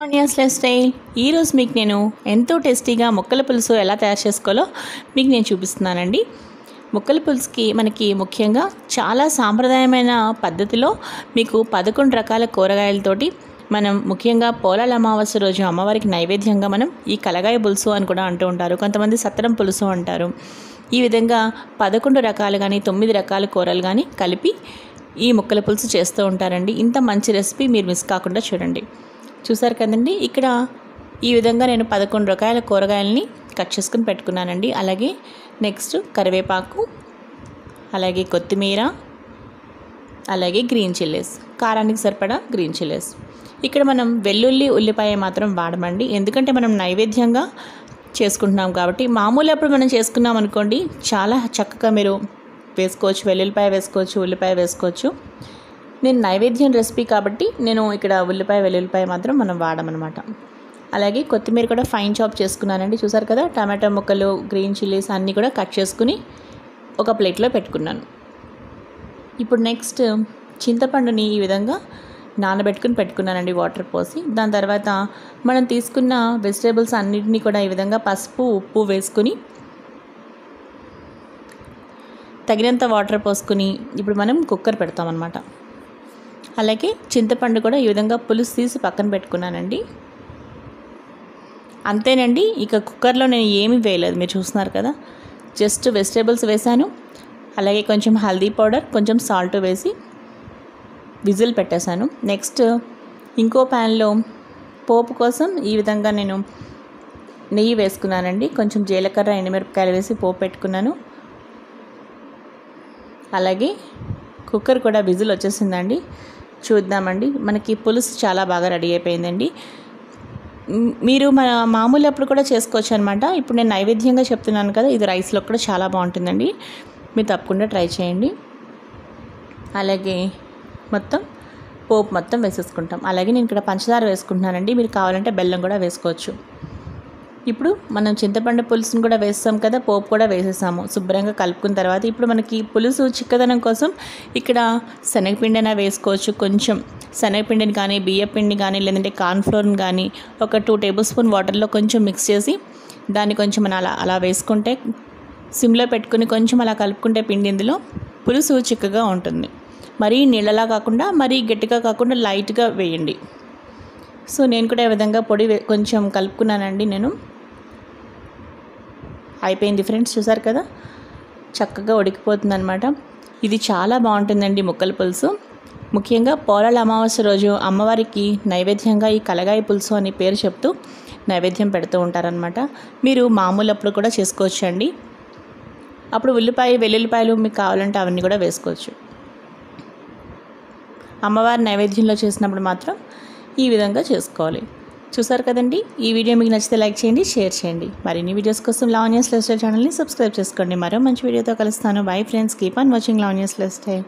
Onions life style ఈరోజు మీకు నేను ఎంతో టేస్టీగా ముక్కల పులుసు ఎలా తయారు చేసుకోవాలో మీకు నేను చూపిస్తున్నానండి. ముక్కల పులుసుకి మనకి ముఖ్యంగా చాలా సాంప్రదాయమైన పద్ధతిలో మీకు 11 రకాల కూరగాయలతోటి మనం ముఖ్యంగా పోలాల అమావాస్య రోజు అమ్మవారికి నైవేద్యంగా మనం ఈ కలగాయ పులుసు అని కూడా అంటూ ఉంటారు. కొంతమంది సత్తరం పులుసు అంటారు. ఈ విధంగా 11 రకాలు కానీ 9 రకాల కూరలు కానీ కలిపి ఈ ముక్కల పులుసు చేస్తూ ఉంటారండి. ఇంత మంచి రెసిపీ మీరు మిస్ కాకుండా చూడండి. చూసారు కదండి, ఇక్కడ ఈ విధంగా నేను 11 రకాల కూరగాయలని కట్ చేసుకుని పెట్టుకున్నానండి. అలాగే నెక్స్ట్ కరివేపాకు, అలాగే కొత్తిమీర, అలాగే గ్రీన్ చిల్లీస్, కారానికి సరిపడా గ్రీన్ చిల్లీస్. ఇక్కడ మనం వెల్లుల్లి ఉల్లిపాయ మాత్రం వాడమండి, ఎందుకంటే మనం నైవేద్యంగా చేసుకుంటున్నాం కాబట్టి. మామూలు అప్పుడు మనం చేసుకున్నాం అనుకోండి, చాలా చక్కగా మీరు వేసుకోవచ్చు, వెల్లుల్లిపాయ వేసుకోవచ్చు, ఉల్లిపాయ వేసుకోవచ్చు. నేను నైవేద్యం రెసిపీ కాబట్టి నేను ఇక్కడ ఉల్లిపాయ వెల్లుల్లిపాయ మాత్రం మనం వాడమన్నమాట. అలాగే కొత్తిమీర కూడా ఫైన్ చాప్ చేసుకున్నానండి. చూసారు కదా, టమాటో ముక్కలు, గ్రీన్ చిల్లీస్ అన్నీ కూడా కట్ చేసుకుని ఒక ప్లేట్లో పెట్టుకున్నాను. ఇప్పుడు నెక్స్ట్ చింతపండుని ఈ విధంగా నానబెట్టుకుని పెట్టుకున్నానండి వాటర్ పోసి. దాని తర్వాత మనం తీసుకున్న వెజిటేబుల్స్ అన్నిటినీ కూడా ఈ విధంగా పసుపు ఉప్పు వేసుకుని తగినంత వాటర్ పోసుకుని ఇప్పుడు మనం కుక్కర్ పెడతామన్నమాట. అలాగే చింతపండు కూడా ఈ విధంగా పులుసు తీసి పక్కన పెట్టుకున్నానండి. అంతేనండి, ఇక కుక్కర్లో నేను ఏమీ వేయలేదు, మీరు చూస్తున్నారు కదా. జస్ట్ వెజిటేబుల్స్ వేసాను, అలాగే కొంచెం హల్దీ పౌడర్, కొంచెం సాల్ట్ వేసి విజిల్ పెట్టేశాను. నెక్స్ట్ ఇంకో ప్యాన్లో పోపు కోసం ఈ విధంగా నేను నెయ్యి వేసుకున్నానండి. కొంచెం జీలకర్ర ఎండుమిరపకాయలు వేసి పోపు పెట్టుకున్నాను. అలాగే కుక్కర్ కూడా విజిల్ వచ్చేసిందండి. చూద్దామండి, మనకి పులుసు చాలా బాగా రెడీ అయిపోయిందండి. మీరు మన మామూలు అప్పుడు కూడా చేసుకోవచ్చు అనమాట. ఇప్పుడు నేను నైవేద్యంగా చెప్తున్నాను కదా, ఇది రైస్లో కూడా చాలా బాగుంటుందండి. మీరు తప్పకుండా ట్రై చేయండి. అలాగే మొత్తం పోపు మొత్తం వేసేసుకుంటాం. అలాగే నేను ఇక్కడ పంచదార వేసుకుంటున్నానండి, మీరు కావాలంటే బెల్లం కూడా వేసుకోవచ్చు. ఇప్పుడు మనం చింతపండు పులుసును కూడా వేస్తాం కదా, పోపు కూడా వేసేసాము. శుభ్రంగా కలుపుకున్న తర్వాత ఇప్పుడు మనకి పులుసు చిక్కదనం కోసం ఇక్కడ శనగపిండి అయినా వేసుకోవచ్చు. కొంచెం శనగపిండిని కానీ బియ్యపిండిని కానీ లేదంటే కార్న్ఫ్లోర్ని కానీ ఒక 2 టేబుల్ స్పూన్ వాటర్లో కొంచెం మిక్స్ చేసి దాన్ని కొంచెం మనం అలా వేసుకుంటే, సిమ్లో పెట్టుకుని కొంచెం అలా కలుపుకుంటే పిండి ఇందులో పులుసు చిక్కగా ఉంటుంది. మరీ నీళ్ళలా కాకుండా మరీ గట్టిగా కాకుండా లైట్గా వేయండి. సో నేను కూడా ఈ విధంగా పొడి కొంచెం కలుపుకున్నానండి. నేను అయిపోయింది ఫ్రెండ్స్, చూసారు కదా, చక్కగా ఉడికిపోతుంది అనమాట. ఇది చాలా బాగుంటుందండి ముక్కల పులుసు. ముఖ్యంగా పోలాల అమావాస్య రోజు అమ్మవారికి నైవేద్యంగా ఈ కలగాయ పులుసు అని పేరు చెప్తూ నైవేద్యం పెడుతూ ఉంటారనమాట. మీరు మామూలు అప్పుడు కూడా చేసుకోవచ్చు అండి. అప్పుడు ఉల్లిపాయ వెల్లుల్లిపాయలు మీకు కావాలంటే అవన్నీ కూడా వేసుకోవచ్చు. అమ్మవారి నైవేద్యంలో చేసినప్పుడు మాత్రం ఈ విధంగా చేసుకోవాలి. చూసారు కదండి, ఈ వీడియో మీకు నచ్చితే లైక్ చేయండి, షేర్ చేయండి. మరిన్ని వీడియోస్ కోసం లావణ్యస్ లైఫ్ స్టైల్ ఛానల్ని సబ్స్క్రైబ్ చేసుకోండి. మరో మంచి వీడియోతో కలుస్తాను. Bye friends, keep on watching Lavanya's life style.